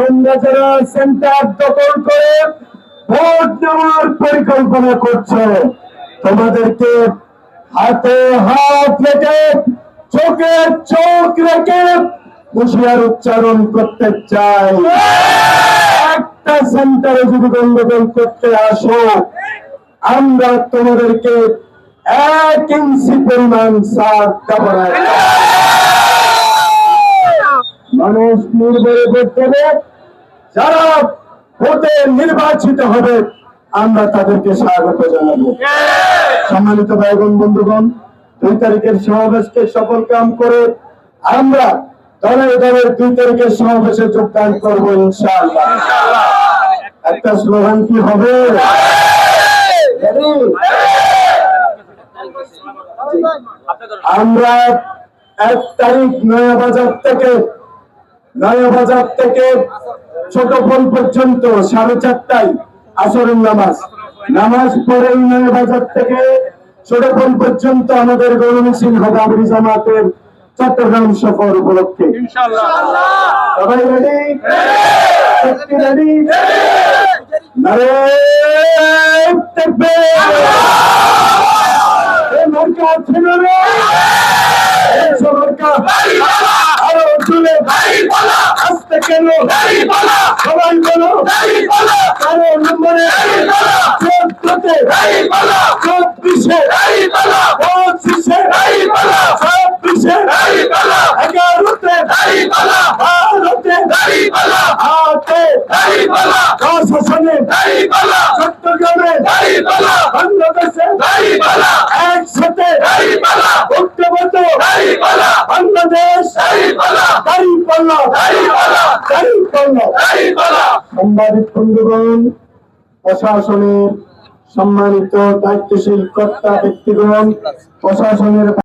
তোমরা যারা সেন্টার দখল করে ভোট নেওয়ার পরিকল্পনা করছো, তোমাদেরকে হাতে হাত রেখে চোখে চোখ রেখে হুঁশিয়ার উচ্চারণ করতে চাই, একটা সেন্টারে যদি গন্ডগোল করতে আসো, আমরা তোমাদেরকে 1 ইঞ্চি পরিমাণ সাথ দেব না। মানুষ নির্ভয়ে ভোট দেবে, যারা ভোটে নির্বাচিত হবে আমরা তাদেরকে স্বাগত জানাবো। সম্মানিত ভাই বোন বন্ধুগণ, 2 তারিখের সমাবেশকে সফল কাম করে আমরা দলে দলের 2 তারিখের সমাবেশে যোগদান করবো ইনশাআল্লাহ। একটা স্লোগান কি হবে? আমরা 1 তারিখ নয়াবাজার থেকে ছোট ফোন পর্যন্ত 4:30টায় আসরের নামাজ পড়ে নয়াবাজার থেকে ছোট ফোন পর্যন্ত আমাদের গণমিছিল হবে আমিরি জামাতের চট্টগ্রাম সফর উপলক্ষে। সবাই রেডি? রেডি? নারে তাকবীর! এই মার্কা আছে না রে? মার্কা আরো জোরে আস্তে কেন সবাই বলো, কারো নম্বরে 14-তে 24-এ 25-এ 26-এ 11-তে 12-তে 8-এ প্রশাসনে চট্টগ্রামে বাংলাদেশে একসাথে ঐক্যবদ্ধ বাংলাদেশ সাংবাদিক বন্ধুগণ, প্রশাসনের সম্মানিত দায়িত্বশীল কর্তা ব্যক্তিগণ, প্রশাসনের